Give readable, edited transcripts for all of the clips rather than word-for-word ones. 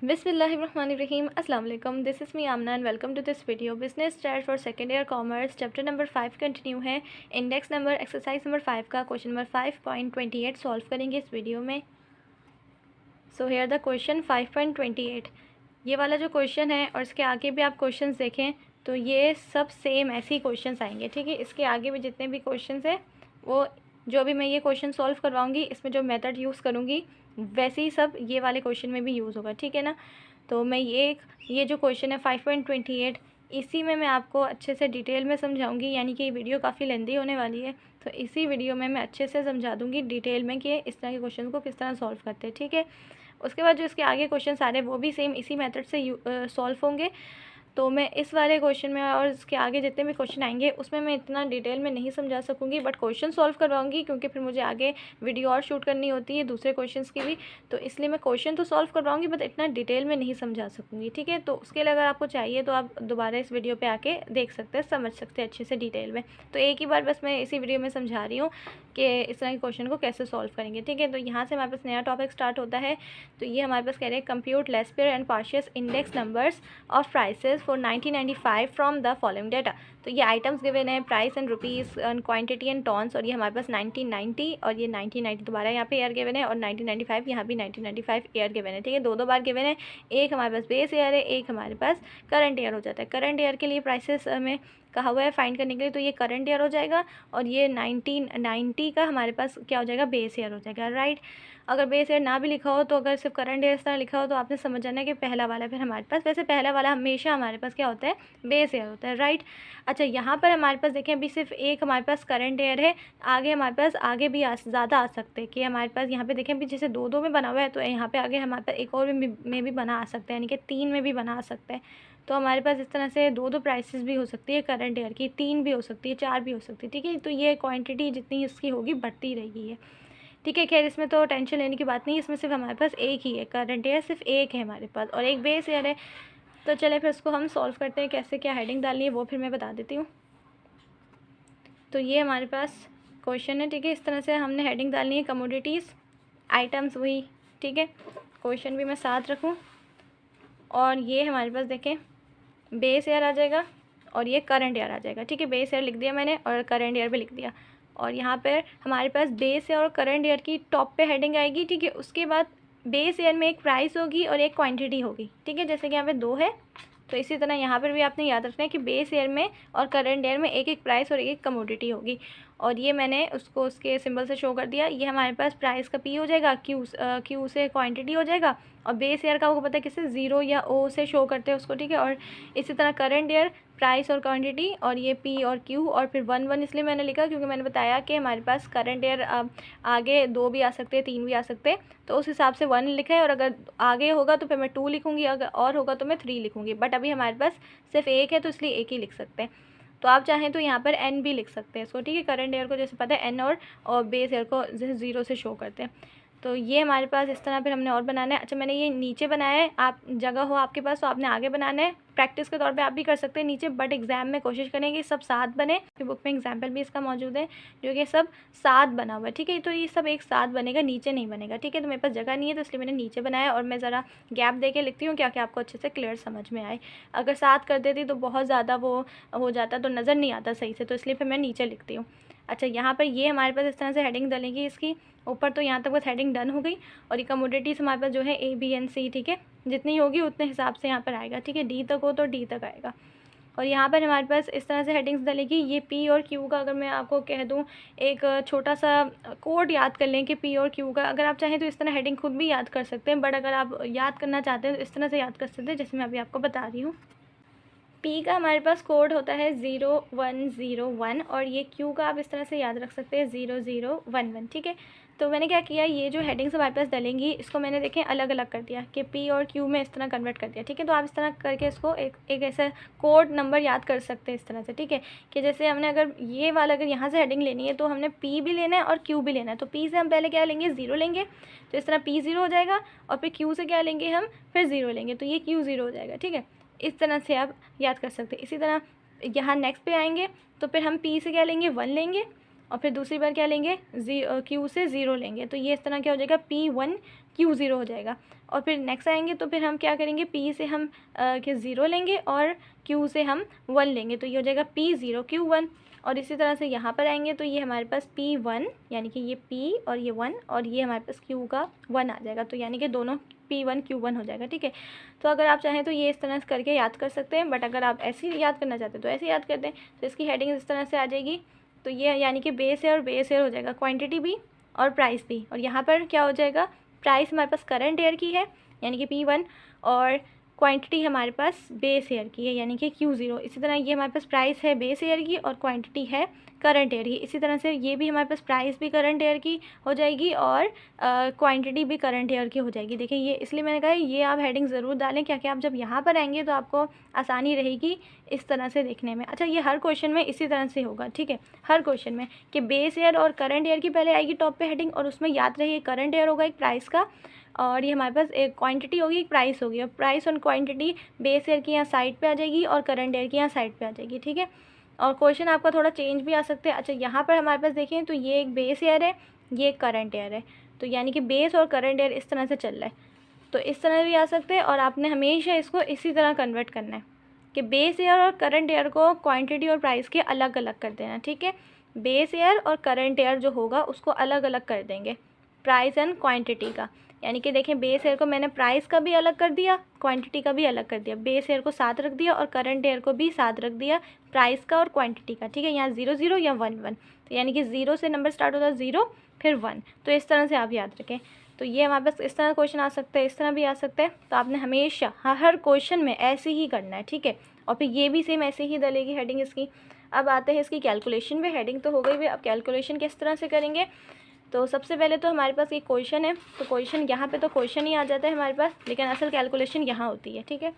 बिस्मिल्लाहिर्रहमानिर्रहीम अस्सलाम वालेकुम। This is me Aamna and welcome to this video. Business start for second year commerce chapter number 5 continue है। Index number exercise number 5 का question number 5.28 solve करेंगे इस video में। So here the question 5.28। ये वाला जो क्वेश्चन है और इसके आगे भी आप क्वेश्चंस देखें तो ये सब सेम ऐसे ही क्वेश्चंस आएंगे, ठीक है। इसके आगे भी जितने भी क्वेश्चंस है वो जो भी मैं ये क्वेश्चन सॉल्व करवाऊंगी इसमें जो मेथड यूज़ करूँगी वैसे ही सब ये वाले क्वेश्चन में भी यूज़ होगा, ठीक है ना। तो मैं ये जो क्वेश्चन है 5.28 इसी में मैं आपको अच्छे से डिटेल में समझाऊंगी, यानी कि ये वीडियो काफ़ी लेंदी होने वाली है। तो इसी वीडियो में मैं अच्छे से समझा दूंगी डिटेल में कि इस तरह के क्वेश्चन को किस तरह सॉल्व करते हैं, ठीक है। उसके बाद जो इसके आगे क्वेश्चन सारे वो भी सेम इसी मेथड से सॉल्व होंगे। तो मैं इस वाले क्वेश्चन में और इसके आगे जितने भी क्वेश्चन आएंगे उसमें मैं इतना डिटेल में नहीं समझा सकूंगी, बट क्वेश्चन सॉल्व करवाऊंगी क्योंकि फिर मुझे आगे वीडियो और शूट करनी होती है दूसरे क्वेश्चंस की भी। तो इसलिए मैं क्वेश्चन तो सॉल्व करवाऊंगी बट इतना डिटेल में नहीं समझा सकूंगी, ठीक है। तो उसके लिए अगर आपको चाहिए तो आप दोबारा इस वीडियो पर आके देख सकते हैं, समझ सकते हैं अच्छे से डिटेल में। तो एक ही बार बस मैं इसी वीडियो में समझा रही हूँ कि इस तरह के क्वेश्चन को कैसे सॉल्व करेंगे, ठीक है। तो यहाँ से हमारे पास नया टॉपिक स्टार्ट होता है। तो ये हमारे पास कह रहे हैं compute Laspeyres and Paasche's index numbers of prices for 1995 from the following data. तो ये आइटम्स गिवन है price and rupees and quantity and tons, और ये हमारे पास 1990 और ये 1990 दोबारा यहाँ पे ईयर गिवन है और 1995 यहाँ भी 1995 ईयर गिवन है, ठीक है। दो बार गिवन है, एक हमारे पास बेस ईयर है, एक हमारे पास करंट ईयर हो जाता है। करंट ईयर के लिए प्राइसेस हमें कहा हुआ है फाइंड करने के लिए, तो ये करंट ईयर हो जाएगा और ये 1990 का हमारे पास क्या हो जाएगा, बेस ईयर हो जाएगा, राइट। अगर बेस ईयर ना भी लिखा हो तो अगर सिर्फ करंट ईयर इस तरह लिखा हो तो आपने समझ जाना है कि पहला वाला फिर हमारे पास, वैसे पहला वाला हमेशा हमारे पास क्या होता है, बेस ईयर होता है, राइट। अच्छा यहाँ पर हमारे पास देखें अभी सिर्फ एक हमारे पास करंट ईयर है, आगे हमारे पास आगे भी ज़्यादा आ सकते हैं कि हमारे पास यहाँ पे देखें अभी जैसे दो में बना हुआ है तो यहाँ पे आगे हमारे पास एक और में भी बना आ सकता है, यानी कि 3 में भी बना आ सकता है। तो हमारे पास इस तरह से दो प्राइसेस भी हो सकती है करंट ईयर की, 3 भी हो सकती है, 4 भी हो सकती है, ठीक है। तो ये क्वांटिटी जितनी इसकी होगी बढ़ती रहेगी है, ठीक है। खैर इसमें तो टेंशन लेने की बात नहीं है, इसमें सिर्फ हमारे पास एक ही है करंट ईयर, सिर्फ एक है हमारे पास और एक बेस ईयर है। तो चले फिर उसको हम सॉल्व करते हैं, कैसे क्या हेडिंग डालनी है वो फिर मैं बता देती हूँ। तो ये हमारे पास क्वेश्चन है, ठीक है। इस तरह से हमने हेडिंग डालनी है कमोडिटीज़ आइटम्स वही, ठीक है। क्वेश्चन भी मैं साथ रखूँ और ये हमारे पास देखें बेस ईयर आ जाएगा और ये करंट ईयर आ जाएगा, ठीक है। बेस ईयर लिख दिया मैंने और करंट ईयर भी लिख दिया, और यहाँ पर हमारे पास बेस ईयर और करंट ईयर की टॉप पे हेडिंग आएगी, ठीक है। उसके बाद बेस ईयर में एक प्राइस होगी और एक क्वांटिटी होगी, ठीक है। जैसे कि यहाँ पे 2 है तो इसी तरह यहाँ पर भी आपने याद रखना है कि बेस ईयर में और करंट ईयर में एक एक प्राइस और एक एक कमोडिटी होगी। और ये मैंने उसको उसके सिंबल से शो कर दिया। ये हमारे पास प्राइस का पी हो जाएगा, क्यू से क्वांटिटी हो जाएगा, और बेस ईयर का आपको पता है किससे, 0 या ओ से शो करते हैं उसको, ठीक है। और इसी तरह करंट ईयर प्राइस और क्वांटिटी और ये पी और क्यू, और फिर 1 इसलिए मैंने लिखा क्योंकि मैंने बताया कि हमारे पास करंट ईयर आगे 2 भी आ सकते हैं, 3 भी आ सकते हैं, तो उस हिसाब से 1 लिखा है। और अगर आगे होगा तो फिर मैं 2 लिखूँगी, अगर और होगा तो मैं 3 लिखूँगी, बट अभी हमारे पास सिर्फ एक है तो इसलिए एक ही लिख सकते हैं। तो आप चाहें तो यहाँ पर एन भी लिख सकते हैं इसको, ठीक है। करंट ईयर को जैसे पता है एन और बेस ईयर को जैसे 0 से शो करते हैं। तो ये हमारे पास इस तरह फिर हमने और बनाना है। अच्छा मैंने ये नीचे बनाया है, आप जगह हो आपके पास तो आपने आगे बनाना है। प्रैक्टिस के तौर पे आप भी कर सकते हैं नीचे, बट एग्जाम में कोशिश करेंगे सब साथ बने। बुक में एग्जाम्पल भी इसका मौजूद है जो कि सब साथ बना हुआ है, ठीक है। तो ये सब एक साथ बनेगा, नीचे नहीं बनेगा, ठीक है। तो मेरे पास जगह नहीं है तो इसलिए मैंने नीचे बनाया, और मैं ज़रा गैप दे के लिखती हूँ क्या कि आपको अच्छे से क्लियर समझ में आए। अगर साथ कर देती तो बहुत ज़्यादा वो हो जाता तो नज़र नहीं आता सही से, तो इसलिए फिर मैं नीचे लिखती हूँ। अच्छा यहाँ पर ये हमारे पास इस तरह से हेडिंग डलेगी इसकी ऊपर, तो यहाँ तक बस हेडिंग डन हो गई। और ये कमोडिटीज़ हमारे पास जो है ए बी एंड सी, ठीक है, जितनी होगी उतने हिसाब से यहाँ पर आएगा, ठीक है। डी तक हो तो डी तक आएगा। और यहाँ पर हमारे पास इस तरह से हेडिंग्स डलेगी। ये पी और क्यू का अगर मैं आपको कह दूँ एक छोटा सा कोड याद कर लें कि पी और क्यू का, अगर आप चाहें तो इस तरह हेडिंग खुद भी याद कर सकते हैं, बट अगर आप याद करना चाहते हैं तो इस तरह से याद कर सकते हैं जैसे मैं अभी आपको बता रही हूँ। पी का हमारे पास कोड होता है 0101 और ये क्यू का आप इस तरह से याद रख सकते हैं 0011, ठीक है। तो मैंने क्या किया, ये जो हेडिंग्स हमारे पास डलेंगी इसको मैंने देखें अलग अलग कर दिया कि पी और क्यू में इस तरह कन्वर्ट कर दिया, ठीक है। तो आप इस तरह करके इसको एक ऐसा कोड नंबर याद कर सकते हैं इस तरह से, ठीक है। कि जैसे हमने अगर ये वाला अगर यहाँ से हेडिंग लेनी है तो हमने पी भी लेना है और क्यू भी लेना है। तो पी से हम पहले क्या लेंगे, 0 लेंगे, तो इस तरह पी 0 हो जाएगा, और फिर क्यू से क्या लेंगे हम, फिर 0 लेंगे, तो ये क्यू 0 हो जाएगा, ठीक है। इस तरह से आप याद कर सकते हैं। इसी तरह यहाँ नेक्स्ट पे आएंगे तो फिर हम पी से क्या लेंगे, 1 लेंगे, और फिर दूसरी बार क्या लेंगे, Q से 0 लेंगे, तो ये इस तरह क्या हो जाएगा, P1 Q0 हो जाएगा। और फिर नेक्स्ट आएंगे तो फिर हम क्या करेंगे, P से हम 0 लेंगे और Q से हम 1 लेंगे, तो ये हो जाएगा P0 Q1। और इसी तरह से यहाँ पर आएंगे तो ये हमारे पास P1 यानी कि ये P और ये 1 और ये हमारे पास Q का 1 आ जाएगा, तो यानी कि दोनों P1 Q1 हो जाएगा, ठीक है। तो अगर आप चाहें तो ये इस तरह से करके याद कर सकते हैं, बट अगर आप ऐसे ही याद करना चाहते हैं तो ऐसे याद करते हैं। तो इसकी हेडिंग इस तरह से आ जाएगी, तो ये यानी कि बेस है और बेस ईयर हो जाएगा, क्वांटिटी भी और प्राइस भी। और यहाँ पर क्या हो जाएगा, प्राइस हमारे पास करंट ईयर की है यानी कि P1 और क्वांटिटी हमारे पास बेस ईयर की है यानी कि Q0। इसी तरह ये हमारे पास प्राइस है बेस ईयर की और क्वांटिटी है करंट ईयर की। इसी तरह से ये भी हमारे पास प्राइस भी करंट ईयर की हो जाएगी और क्वांटिटी भी करंट ईयर की हो जाएगी। देखिए ये इसलिए मैंने कहा ये आप हेडिंग ज़रूर डालें, क्योंकि आप जब यहाँ पर आएंगे तो आपको आसानी रहेगी इस तरह से देखने में। अच्छा, ये हर क्वेश्चन में इसी तरह से होगा, ठीक है, हर क्वेश्चन में कि बेस ईयर और करंट ईयर की पहले आएगी टॉप पे हेडिंग, और उसमें याद रहिए करंट ईयर होगा एक प्राइस का, और ये हमारे पास एक क्वांटिटी होगी एक प्राइस होगी, और प्राइस और क्वांटिटी बेस ईयर की यहाँ साइड पे आ जाएगी और करंट ईयर की यहाँ साइड पे आ जाएगी, ठीक है। और क्वेश्चन आपका थोड़ा चेंज भी आ सकते हैं। अच्छा, यहाँ पर हमारे पास देखें तो ये एक बेस ईयर है, ये एक करंट ईयर है, तो यानी कि बेस और करंट ईयर इस तरह से चल रहा है, तो इस तरह भी आ सकते हैं। और आपने हमेशा इसको इसी तरह कन्वर्ट करना है कि बेस ईयर और करंट ईयर को क्वांटिटी और प्राइस के अलग अलग कर देना, ठीक है। बेस ईयर और करंट ईयर जो होगा उसको अलग अलग कर देंगे प्राइस एंड क्वांटिटी का, यानी कि देखें बेस ईयर को मैंने प्राइस का भी अलग कर दिया, क्वांटिटी का भी अलग कर दिया, बेस ईयर को साथ रख दिया और करंट ईयर को भी साथ रख दिया प्राइस का और क्वांटिटी का, ठीक है। यहाँ 0 0 या 1 1, तो यानी कि 0 से नंबर स्टार्ट होता है 0 फिर 1, तो इस तरह से आप याद रखें। तो ये हमारे पास इस तरह क्वेश्चन आ सकते हैं, इस तरह भी आ सकते हैं, तो आपने हमेशा हर क्वेश्चन में ऐसे ही करना है, ठीक है। और फिर ये भी सेम ऐसे ही डलेगी हेडिंग इसकी। अब आते हैं इसकी कैलकुलेशन में, हेडिंग तो हो गई भी, अब कैलकुलेशन किस तरह से करेंगे। तो सबसे पहले तो हमारे पास एक क्वेश्चन है, तो क्वेश्चन यहाँ पे तो क्वेश्चन ही आ जाता है हमारे पास, लेकिन असल कैलकुलेशन यहाँ होती है, ठीक है।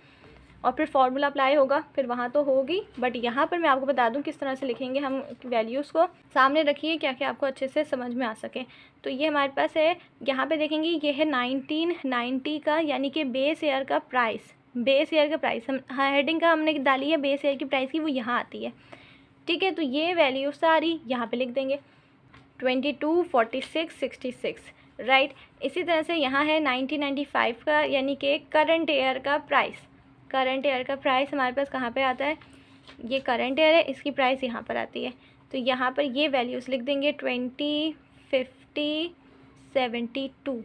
और फिर फार्मूला अप्लाई होगा, फिर वहाँ तो होगी, बट यहाँ पर मैं आपको बता दूँ किस तरह से लिखेंगे हम वैल्यूज़ को। सामने रखिए क्या क्या आपको अच्छे से समझ में आ सके। तो ये हमारे पास है, यहाँ पे देखेंगे ये है 1990 का यानी कि बेस ईयर का प्राइस, बेस ईयर का प्राइस हम हेडिंग का हमने डाली है बेस ईयर की प्राइस की, वो यहाँ आती है, ठीक है। तो ये वैल्यू सारी यहाँ पे लिख देंगे 22 46 66, राइट। इसी तरह से यहाँ है 1995 का यानी कि करंट ईयर का प्राइस, करंट ईयर का प्राइस हमारे पास कहाँ पे आता है, ये करंट ईयर है, इसकी प्राइस यहाँ पर आती है, तो यहाँ पर ये वैल्यूज़ लिख देंगे 20 50 72,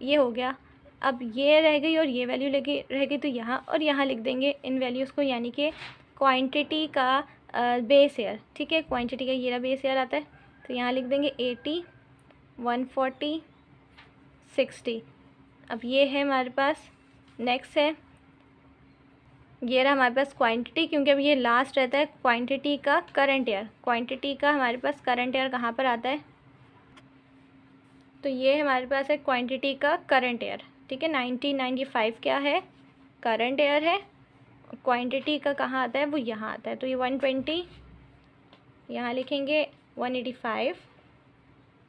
ये हो गया। अब ये रह गई और ये वैल्यू रह गई, तो यहाँ और यहाँ लिख देंगे इन वैल्यूज़ को, यानी कि क्वांटिटी का बेस ईयर, ठीक है, क्वांटिटी का ये रहा बेस ईयर आता है, तो यहाँ लिख देंगे 80 140 60। अब ये है हमारे पास, नेक्स्ट है ये रहा हमारे पास क्वांटिटी, क्योंकि अब ये लास्ट रहता है क्वांटिटी का करंट ईयर, क्वांटिटी का हमारे पास करंट ईयर कहाँ पर आता है, तो ये हमारे पास है क्वांटिटी का करंट ईयर, ठीक है। 1995 क्या है, करंट ईयर है, क्वांटिटी का कहाँ आता है, वो यहाँ आता है, तो ये 120 यहाँ लिखेंगे, 185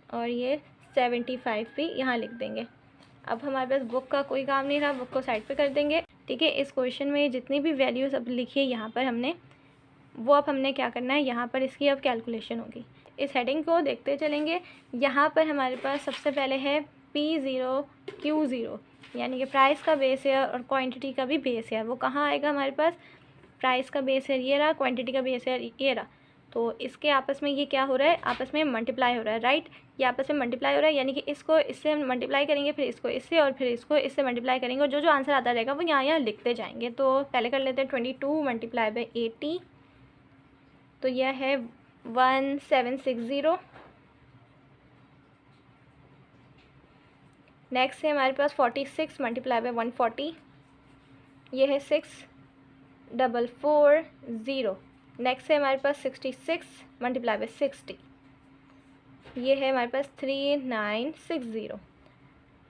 और ये 75 भी यहाँ लिख देंगे। अब हमारे पास बुक का कोई काम नहीं रहा, बुक को साइड पे कर देंगे, ठीक है। इस क्वेश्चन में जितनी भी वैल्यूज अब लिखी है यहाँ पर हमने, वो अब हमने क्या करना है, यहाँ पर इसकी अब कैलकुलेशन होगी। इस हेडिंग को देखते चलेंगे। यहाँ पर हमारे पास सबसे पहले है P0 Q0 यानी कि प्राइस का बेस ईयर और क्वांटिटी का भी बेस ईयर, वो कहाँ आएगा हमारे पास, प्राइस का बेस ईयर ये रहा, क्वांटिटी का बेस ईयर ये रहा, तो इसके आपस में ये क्या हो रहा है, आपस में मल्टीप्लाई हो रहा है, राइट। ये आपस में मल्टीप्लाई हो रहा है, यानी कि इसको इससे मल्टीप्लाई करेंगे, फिर इसको इससे और फिर इसको इससे मल्टीप्लाई करेंगे, और जो जो आंसर आता रहेगा वो यहाँ यहाँ लिखते जाएंगे। तो पहले कर लेते हैं 22 मल्टीप्लाई बाई 80, तो यह है 1760। नेक्स्ट है हमारे पास 46 मल्टीप्लाई बाई 140, ये है 6440। नेक्स्ट है हमारे पास 66 मल्टीप्लाई बाई 60, ये है हमारे पास 3960।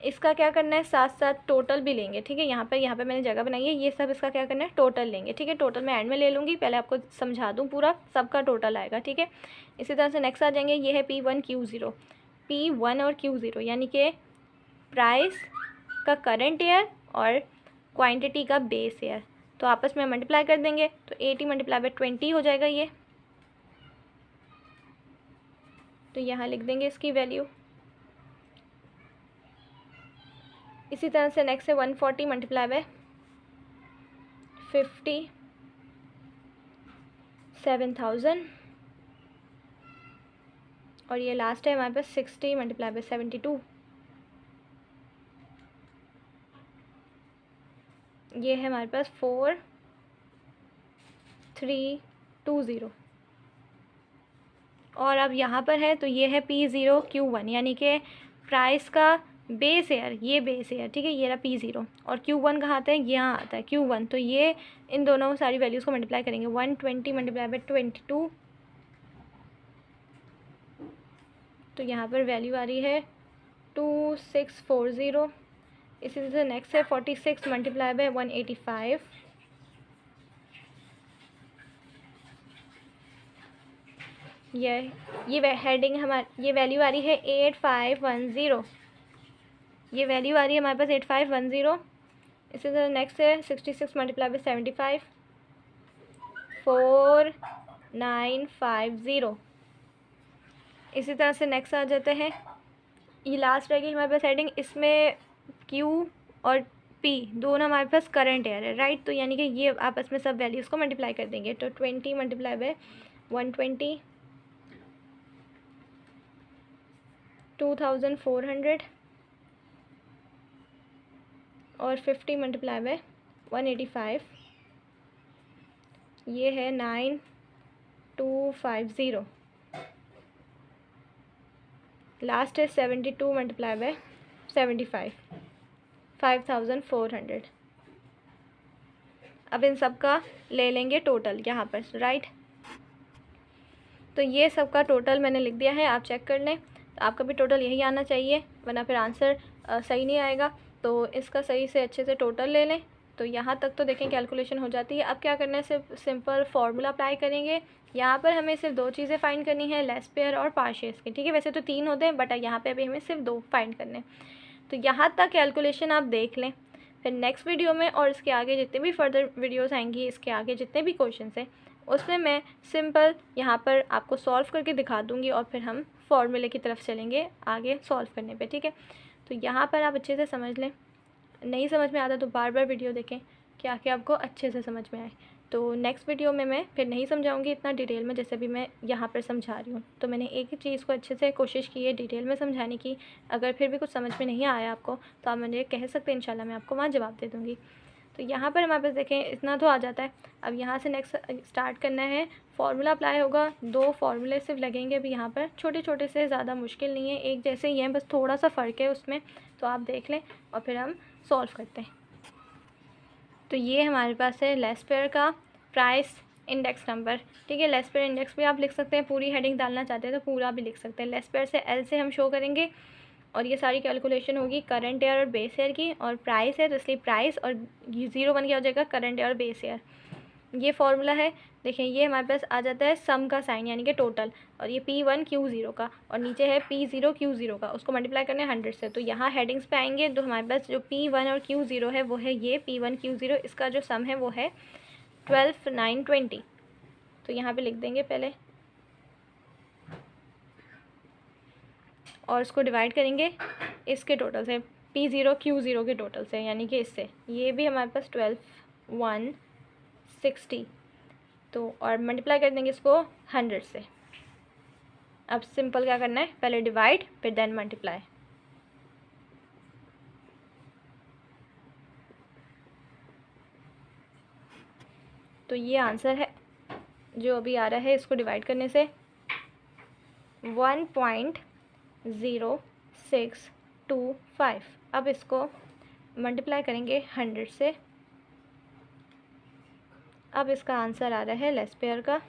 इसका क्या करना है, साथ साथ टोटल भी लेंगे, ठीक है। यहाँ पे मैंने जगह बनाई है, ये सब इसका क्या करना है, टोटल लेंगे, ठीक है। टोटल मैं एंड में ले लूँगी, पहले आपको समझा दूँ, पूरा सबका टोटल आएगा, ठीक है। इसी तरह से नेक्स्ट आ जाएंगे, ये है P1 Q0, P1 और Q0 यानी कि प्राइस का करंट ईयर और क्वांटिटी का बेस ईयर, तो आपस में मल्टीप्लाई कर देंगे, तो 80 मल्टीप्लाई बाई 20 हो जाएगा ये, तो यहाँ लिख देंगे इसकी वैल्यू। इसी तरह से नेक्स्ट है 140 मल्टीप्लाई बाय 57,000 और ये लास्ट है हमारे पास 60 मल्टीप्लाई बाय 72। ये है हमारे पास 4320 और अब यहाँ पर है तो ये है P0Q1 यानी कि प्राइस का बेस एयर, ये बेस एयर, ठीक है, ये रहा P0 और Q1 कहाँ आता है, यहाँ आता है Q1। तो ये इन दोनों सारी वैल्यूज़ को मल्टीप्लाई करेंगे 120 मल्टीप्लाई बाय 22 तो यहाँ पर वैल्यू आ रही है 2640। इसी तरह से नेक्स्ट है 46 मल्टीप्लाई बाय 185 ये हेडिंग हमारी, ये वैल्यू आ रही है 8510, ये वैल्यू आ रही है हमारे पास 8510। इसी तरह नेक्स्ट है 66 मल्टीप्लाई बाय 75 4950। इसी तरह से नेक्स्ट आ जाते हैं, ये लास्ट रहेगी हमारे पास हेडिंग, इसमें Q और P दोनों हमारे पास करंट एयर है, राइट। तो यानी कि ये आपस में सब वैल्यूज़ को मल्टीप्लाई कर देंगे। तो 20 मल्टीप्लाई बाय 120 2400 और 50 मल्टीप्लाई बाय 185 ये है 9250। लास्ट है 72 मल्टीप्लाई बाय 75 5400। अब इन सब का ले लेंगे टोटल यहाँ पर, राइट। तो ये सब का टोटल मैंने लिख दिया है, आप चेक कर लें। तो आपका भी टोटल यही आना चाहिए, वरना फिर आंसर सही नहीं आएगा। तो इसका सही से अच्छे से टोटल ले लें। तो यहाँ तक तो देखें कैलकुलेशन हो जाती है। अब क्या करना है, सिर्फ सिंपल फार्मूला अप्लाई करेंगे। यहाँ पर हमें सिर्फ दो चीज़ें फाइंड करनी है, लेस पेयर और पार्शियस की, ठीक है। वैसे तो तीन होते हैं बट यहाँ पे अभी हमें सिर्फ दो फाइंड करने। तो यहाँ तक कैलकुलेशन आप देख लें। फिर नेक्स्ट वीडियो में और इसके आगे जितने भी फर्दर वीडियोस आएंगी, इसके आगे जितने भी क्वेश्चन हैं उसमें मैं सिंपल यहाँ पर आपको सॉल्व करके दिखा दूँगी और फिर हम फॉर्मूले की तरफ चलेंगे आगे सॉल्व करने पे, ठीक है। तो यहाँ पर आप अच्छे से समझ लें, नहीं समझ में आता तो बार बार वीडियो देखें कि आके आपको अच्छे से समझ में आए। तो नेक्स्ट वीडियो में मैं फिर नहीं समझाऊंगी इतना डिटेल में जैसे भी मैं यहाँ पर समझा रही हूँ। तो मैंने एक ही चीज़ को अच्छे से कोशिश की है डिटेल में समझाने की। अगर फिर भी कुछ समझ में नहीं आया आपको तो आप मुझे कह सकते हैं, इंशाल्लाह मैं आपको वहाँ जवाब दे दूँगी। तो यहाँ पर हमारे पास देखें इतना तो आ जाता है। अब यहाँ से नेक्स्ट स्टार्ट करना है, फार्मूला अप्लाई होगा। दो फार्मूले सिर्फ लगेंगे अभी यहाँ पर, छोटे छोटे से, ज़्यादा मुश्किल नहीं है, एक जैसे ही हैं, बस थोड़ा सा फ़र्क है उसमें। तो आप देख लें और फिर हम सॉल्व करते हैं। तो ये हमारे पास है लेस पेयर का प्राइस इंडेक्स नंबर, ठीक है। लेस पेयर इंडेक्स भी आप लिख सकते हैं, पूरी हेडिंग डालना चाहते हैं तो पूरा भी लिख सकते हैं। लेस पेयर से एल से हम शो करेंगे और ये सारी कैलकुलेशन होगी करंट एयर और बेस एयर की, और प्राइस है तो इसलिए प्राइस और 0 क्या हो जाएगा, करंट एयर और बेस एयर। ये फार्मूला है, देखें ये हमारे पास आ जाता है सम का साइन यानी कि टोटल, और ये P1Q0 का और नीचे है P0Q0 का, उसको मल्टीप्लाई करने 100 से। तो यहाँ हेडिंग्स पे आएंगे तो हमारे पास जो P1 और Q0 है वो है ये P1Q0, इसका जो सम है वो है 12,920। तो यहाँ पे लिख देंगे पहले और इसको डिवाइड करेंगे इसके टोटल से, P0Q0 के टोटल से, यानी कि इससे ये भी हमारे पास 12,160। तो और मल्टीप्लाई कर देंगे इसको 100 से। अब सिंपल क्या करना है, पहले डिवाइड फिर देन मल्टीप्लाई। तो ये आंसर है जो अभी आ रहा है, इसको डिवाइड करने से 1.0625। अब इसको मल्टीप्लाई करेंगे 100 से। अब इसका आंसर आ रहा है लेस पेयर का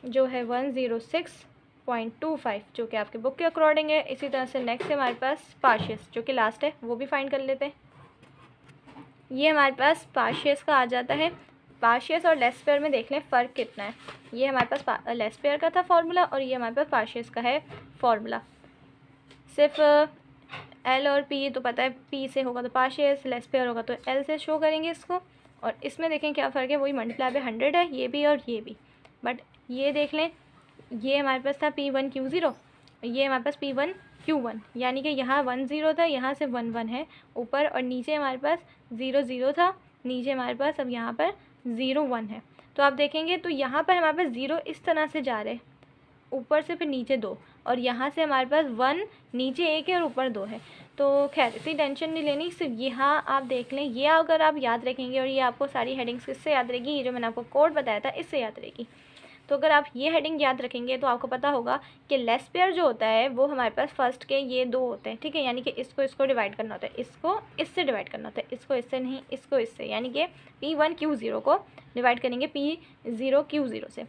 जो है 106.25, जो कि आपके बुक के अकॉर्डिंग है। इसी तरह से नेक्स्ट है हमारे पास पार्शियस, जो कि लास्ट है, वो भी फाइंड कर लेते हैं। ये हमारे पास पार्शियस का आ जाता है। पार्शियस और लेस पेयर में देख लें फ़र्क कितना है। ये हमारे पास लेस पेयर का था फार्मूला और ये हमारे पास पार्शियस का है फार्मूला। सिर्फ एल और पी तो पता है, पी से होगा तो पार्शियस, लेस पेयर होगा तो एल से शो करेंगे इसको। और इसमें देखें क्या फ़र्क है, वही मल्टीप्लाई बाय 100 है, ये भी और ये भी। बट ये देख लें ये हमारे पास था P1Q0, ये हमारे पास P1Q1, यानी कि यहाँ 1 0 था, यहाँ से 1 1 है ऊपर, और नीचे हमारे पास 0 0 था, नीचे हमारे पास अब यहाँ पर 0 1 है। तो आप देखेंगे तो यहाँ पर हमारे पास 0 इस तरह से जा रहे, ऊपर से फिर नीचे 2, और यहाँ से हमारे पास 1 नीचे 1 है और ऊपर 2 है। तो खैर इतनी टेंशन नहीं लेनी, सिर्फ यहाँ आप देख लें, ये अगर आप याद रखेंगे, और ये आपको सारी हेडिंग्स किससे याद रहेगी, ये जो मैंने आपको कोड बताया था इससे याद रहेगी। तो अगर आप ये हेडिंग याद रखेंगे तो आपको पता होगा कि लेस पेयर जो होता है वो हमारे पास फर्स्ट के ये 2 होते हैं, ठीक है, यानी कि इसको डिवाइड करना होता है, इसको इससे डिवाइड करना होता है, इसको इससे नहीं, इसको इससे, यानी कि P1Q0 को डिवाइड करेंगे P0Q0 से।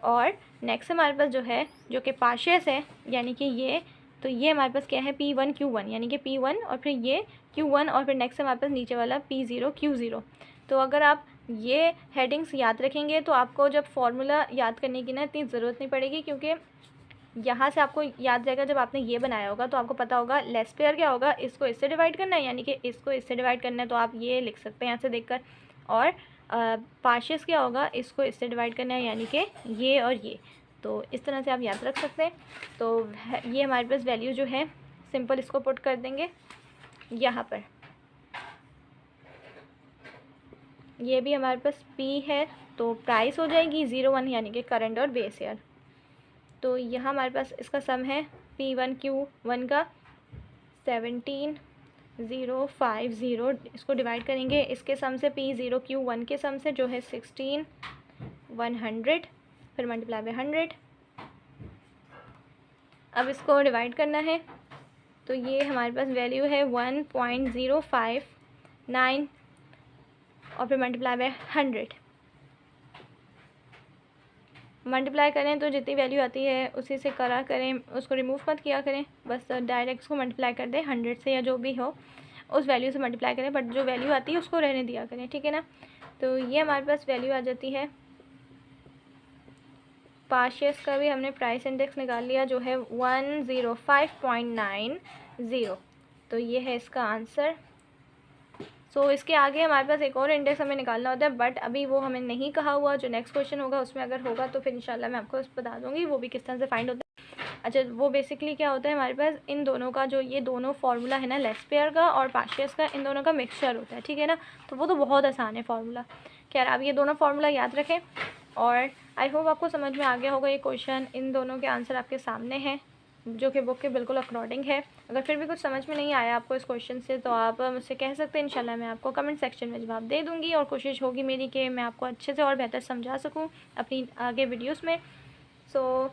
और नेक्स्ट हमारे पास जो है, जो कि पार्शियस है, यानी कि ये, तो ये हमारे पास क्या है P1Q1, यानी कि P1 और फिर ये Q1, और फिर नेक्स्ट हमारे पास नीचे वाला P0Q0। तो अगर आप ये हेडिंग्स याद रखेंगे तो आपको जब फॉर्मूला याद करने की ना इतनी ज़रूरत नहीं पड़ेगी, क्योंकि यहाँ से आपको याद रहेगा, जब आपने ये बनाया होगा तो आपको पता होगा लेस पेयर क्या होगा, इसको इससे डिवाइड करना है, यानी कि इसको इससे डिवाइड करना है, तो आप ये लिख सकते हैं यहाँ से देखकर। और पार्शियस क्या होगा, इसको इससे डिवाइड करना है, यानी कि ये और ये। तो इस तरह से आप याद रख सकते हैं। तो ये हमारे पास वैल्यू जो है सिंपल इसको पुट कर देंगे यहाँ पर, ये भी हमारे पास P है, तो प्राइस हो जाएगी 0 1, यानी कि करंट और बेस ईयर। तो यहाँ हमारे पास इसका सम है P1Q1 का 17050, इसको डिवाइड करेंगे इसके सम से P0Q1 के सम से, जो है 16100, फिर मल्टीप्लाई बाय 100। अब इसको डिवाइड करना है, तो ये हमारे पास वैल्यू है 1.059, और फिर मल्टीप्लाई बाय 100। मल्टीप्लाई करें तो जितनी वैल्यू आती है उसी से करा करें, उसको रिमूव मत किया करें, बस डायरेक्ट उसको मल्टीप्लाई कर दें 100 से, या जो भी हो उस वैल्यू से मल्टीप्लाई करें, बट जो वैल्यू आती है उसको रहने दिया करें, ठीक है ना। तो ये हमारे पास वैल्यू आ जाती है। पार्शियस का भी हमने प्राइस इंडेक्स निकाल लिया, जो है 105.90। तो ये है इसका आंसर। सो इसके आगे हमारे पास एक और इंडेक्स हमें निकालना होता है, बट अभी वो हमें नहीं कहा हुआ। जो नेक्स्ट क्वेश्चन होगा उसमें अगर होगा तो फिर इंशाल्लाह मैं आपको बता दूंगी वो भी किस तरह से फाइंड होता है। अच्छा, वो बेसिकली क्या होता है, हमारे पास इन दोनों का जो ये दोनों फार्मूला है ना, लेस पेयर का और पार्शियस का, इन दोनों का मिक्सचर होता है, ठीक है ना। तो वो तो बहुत आसान है फार्मूला। खैर आप ये दोनों फार्मूला याद रखें, और आई होप आपको समझ में आ गया होगा ये क्वेश्चन। इन दोनों के आंसर आपके सामने हैं, जो कि बुक के बिल्कुल अकॉर्डिंग है। अगर फिर भी कुछ समझ में नहीं आया आपको इस क्वेश्चन से, तो आप मुझसे कह सकते हैं, इंशाल्लाह मैं आपको कमेंट सेक्शन में जवाब दे दूँगी, और कोशिश होगी मेरी कि मैं आपको अच्छे से और बेहतर समझा सकूँ अपनी आगे वीडियोस में। सो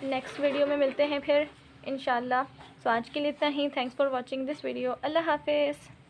नेक्स्ट वीडियो में मिलते हैं फिर इंशाल्लाह। सो आज के लिए इतना ही। Thanks for watching this video. अल्लाह हाफिज़।